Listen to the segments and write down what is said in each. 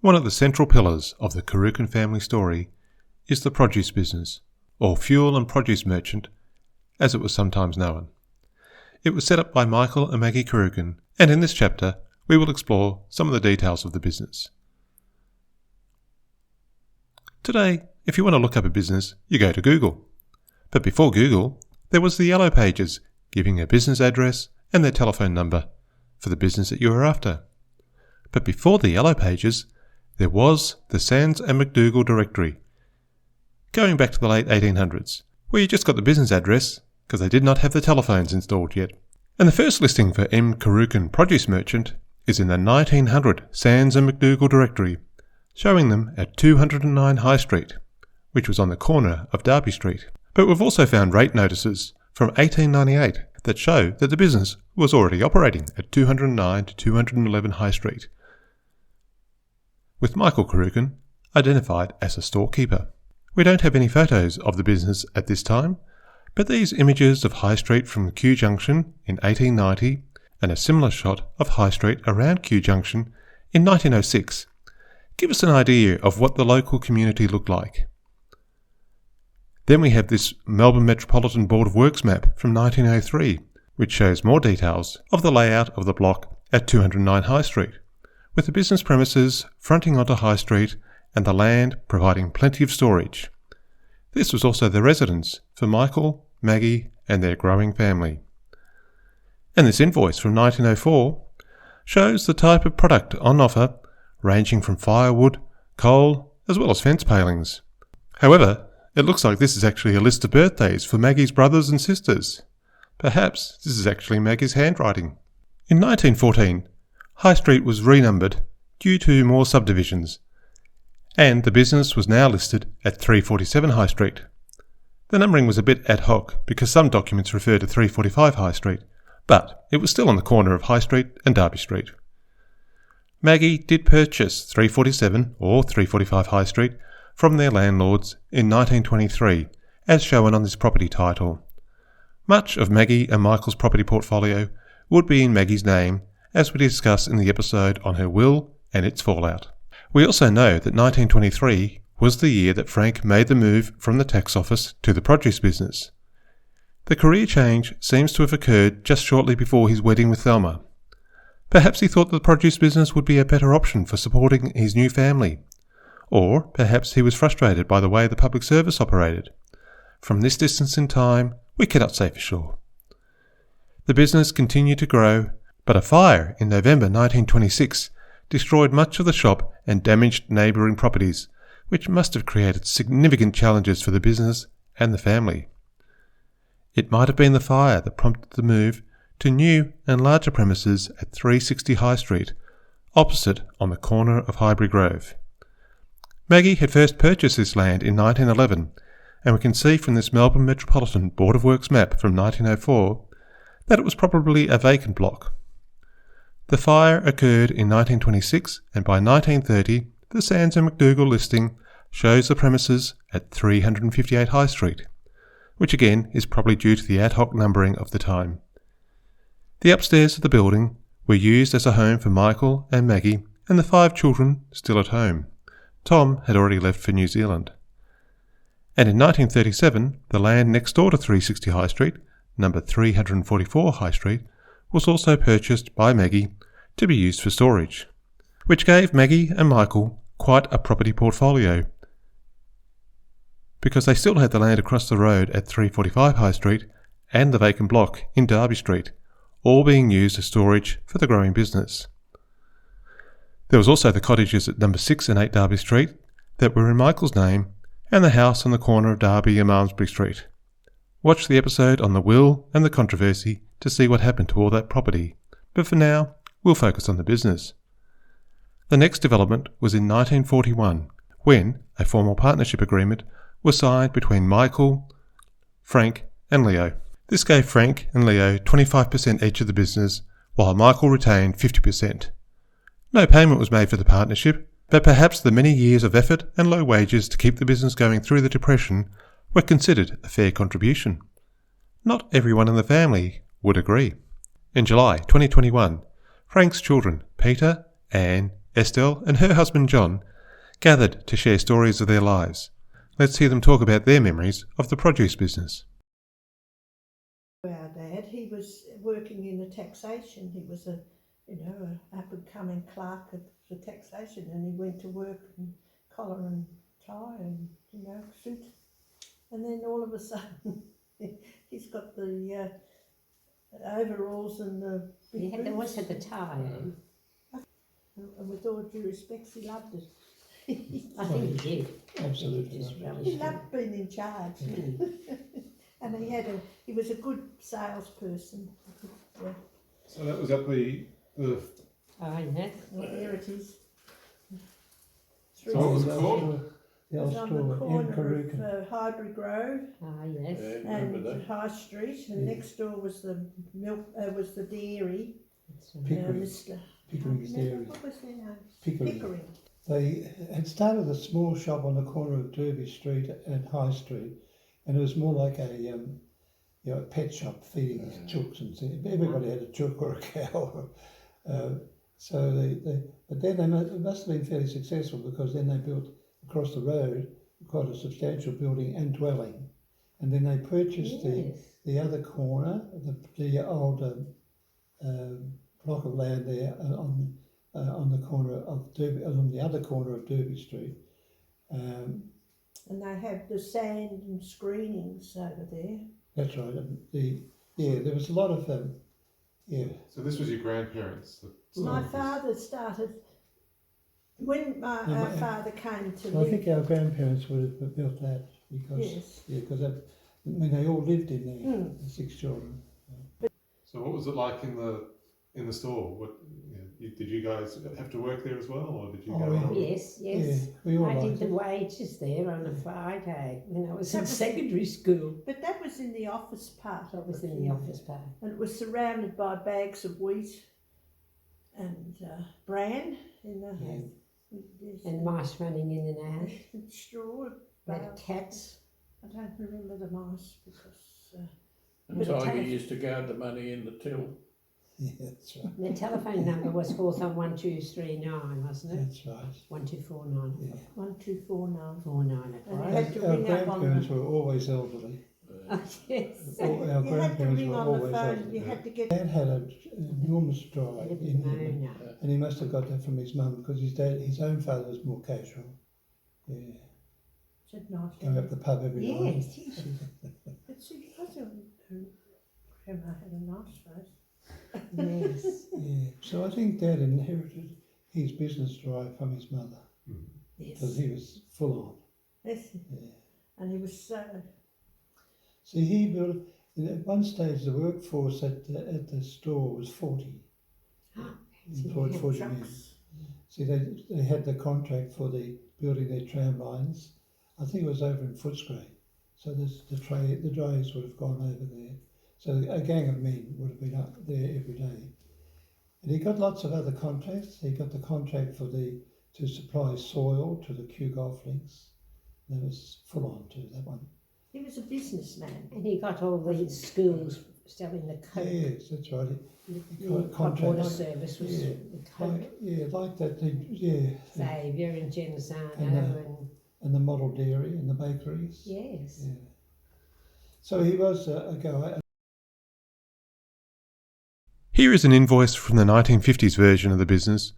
One of the central pillars of the Cruachan family story is the produce business, or fuel and produce merchant, as it was sometimes known. It was set up by Michael and Maggie Cruachan, and in this chapter we will explore some of the details of the business. Today, if you want to look up a business, you go to Google. But before Google, there was the Yellow Pages, giving a business address and their telephone number for the business that you were after. But before the Yellow Pages, there was the Sands and McDougall directory, going back to the late 1800s, where you just got the business address because they did not have the telephones installed yet. And the first listing for M. Cruachan Produce Merchant is in the 1900 Sands and McDougall directory, showing them at 209 High Street, which was on the corner of Derby Street. But we've also found rate notices from 1898 that show that the business was already operating at 209 to 211 High Street, with Michael Cruachan identified as a storekeeper. We don't have any photos of the business at this time, but these images of High Street from Kew Junction in 1890 and a similar shot of High Street around Kew Junction in 1906 give us an idea of what the local community looked like. Then we have this Melbourne Metropolitan Board of Works map from 1903, which shows more details of the layout of the block at 209 High Street, with the business premises fronting onto High Street and the land providing plenty of storage. This was also the residence for Michael, Maggie and their growing family. And this invoice from 1904 shows the type of product on offer, ranging from firewood, coal, as well as fence palings. However, it looks like this is actually a list of birthdays for Maggie's brothers and sisters. Perhaps this is actually Maggie's handwriting. In 1914, High Street was renumbered due to more subdivisions, and the business was now listed at 347 High Street. The numbering was a bit ad hoc because some documents refer to 345 High Street, but it was still on the corner of High Street and Derby Street. Maggie did purchase 347 or 345 High Street from their landlords in 1923, as shown on this property title. Much of Maggie and Michael's property portfolio would be in Maggie's name, as we discuss in the episode on her will and its fallout. We also know that 1923 was the year that Frank made the move from the tax office to the produce business. The career change seems to have occurred just shortly before his wedding with Thelma. Perhaps he thought the produce business would be a better option for supporting his new family, or perhaps he was frustrated by the way the public service operated. From this distance in time, we cannot say for sure. The business continued to grow, but a fire in November 1926 destroyed much of the shop and damaged neighbouring properties, which must have created significant challenges for the business and the family. It might have been the fire that prompted the move to new and larger premises at 360 High Street, opposite on the corner of Highbury Grove. Maggie had first purchased this land in 1911, and we can see from this Melbourne Metropolitan Board of Works map from 1904 that it was probably a vacant block. The fire occurred in 1926, and by 1930 the Sands and McDougall listing shows the premises at 358 High Street, which again is probably due to the ad hoc numbering of the time. The upstairs of the building were used as a home for Michael and Maggie and the 5 children still at home. Tom had already left for New Zealand. And in 1937, the land next door to 360 High Street, number 344 High Street, was also purchased by Maggie to be used for storage, which gave Maggie and Michael quite a property portfolio, because they still had the land across the road at 345 High Street and the vacant block in Derby Street, all being used as storage for the growing business. There was also the cottages at number 6 and 8 Derby Street that were in Michael's name, and the house on the corner of Derby and Malmesbury Street. Watch the episode on the will and the controversy to see what happened to all that property, but for now, we'll focus on the business. The next development was in 1941, when a formal partnership agreement was signed between Michael, Frank and Leo. This gave Frank and Leo 25% each of the business, while Michael retained 50%. No payment was made for the partnership, but perhaps the many years of effort and low wages to keep the business going through the Depression were considered a fair contribution. Not everyone in the family would agree. In July 2021, Frank's children, Peter, Anne Estelle and her husband John gathered to share stories of their lives. Let's hear them talk about their memories of the produce business. Our dad, he was working in the taxation. He was a up-and-coming clerk for taxation, and he went to work in collar and tie and suit. And then all of a sudden, he's got the overalls and the big They always boots. had the tie on. And with all due respect, he loved it. I think he did. Absolutely. Just He relished it. loved being in charge. And he was a good salesperson. So that was at the Oh, yeah. Well, there it is. So what was it called? The It old was on the store in corner Karuka. of Highbury Grove Oh, yes. and High Street, and Yeah. next door was the milk. Was the dairy. That's right. Pickering. Mr. Pickering's Dairy. What was their name? Pickering. Pickering. They had started a small shop on the corner of Derby Street and High Street, and it was more like a pet shop feeding chooks and things. Everybody had a chook or a cow. But then they must have been fairly successful, because then they built across the road quite a substantial building and dwelling, and then they purchased Yes. the other corner, the old block of land there on the corner of Derby, on the other corner of Derby Street. And they had the sand and screenings over there. That's right. There was a lot of So this was your grandparents? My father started when our father came to I live. think our grandparents would have built that because Yes. they all lived in there, the 6 children. So what was it like in the store? Did you guys have to work there as well, or did you Oh, go? yeah. on? Yes, yes. Yeah, we all I did liked the it. wages there on a Friday when I was in secondary school. But that was in the office part. That was in the office part. And it was surrounded by bags of wheat and bran in the yes, And mice running in and out. and straw. We had bales. cats. I don't remember the mice because And But the Tiger tele- used to guard the money in the till. Yeah, that's right. The telephone number was Hawthorn 1239, wasn't it? That's right. 1249. Yeah. 1249. 49 it And was. you had to Our ring up on grandparents the. were always elderly. Oh, yes. All our You had to grandparents ring were on the always phone. elderly. You had to get. Dad had an enormous drive Lived in in Henley, Mona. and he must have got that from his mum, because his own father was more casual. Yeah, Said nice. going up the pub every night. Yes, yes. But see, I thought Grandma had a nice face. Yes. Yeah, so I think Dad inherited his business drive from his mother, because Yes. he was full on. Yes. Yeah. And he was so. See, he built, at one stage the workforce at the store was 40. Employed 40 men. trucks. See, they had the contract for the building their tram lines. I think it was over in Footscray. So the drays would have gone over there. So a gang of men would have been up there every day. And he got lots of other contracts. He got the contract to supply soil to the Kew Golf Links. That was full on too, that one. He was a businessman. And he got all these schools selling the coke. Yes, that's right. The got hot contracts. water service was Yeah. the coke. Like that. Saviour and Genesano And, and the model dairy and the bakeries. yes. Yeah. So he was a goer. Here is an invoice from the 1950s version of the business,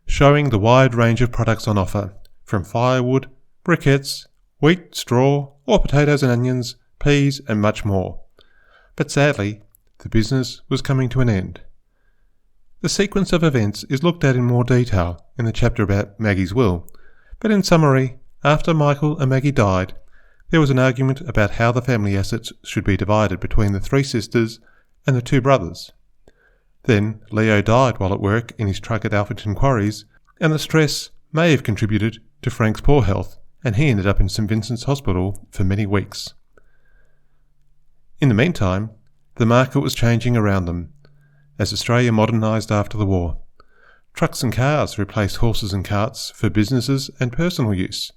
showing the wide range of products on offer, from firewood, briquettes, wheat, straw, or potatoes and onions, peas, and much more. But sadly, the business was coming to an end. The sequence of events is looked at in more detail in the chapter about Maggie's will, but in summary, after Michael and Maggie died, there was an argument about how the family assets should be divided between the 3 sisters and the 2 brothers. Then Leo died while at work in his truck at Alphington Quarries, and the stress may have contributed to Frank's poor health, and he ended up in St Vincent's Hospital for many weeks. In the meantime, the market was changing around them, as Australia modernised after the war. Trucks and cars replaced horses and carts for businesses and personal use,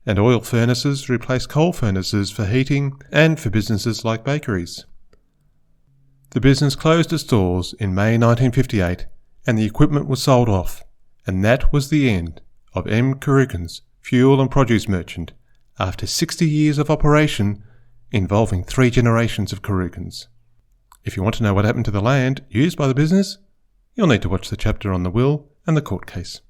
and oil furnaces replaced coal furnaces for heating and for businesses like bakeries. The business closed its doors in May 1958, and the equipment was sold off, And that was the end of M. Kurukins, fuel and produce merchant, after 60 years of operation involving 3 generations of Kurukins. If you want to know what happened to the land used by the business, you'll need to watch the chapter on the will and the court case.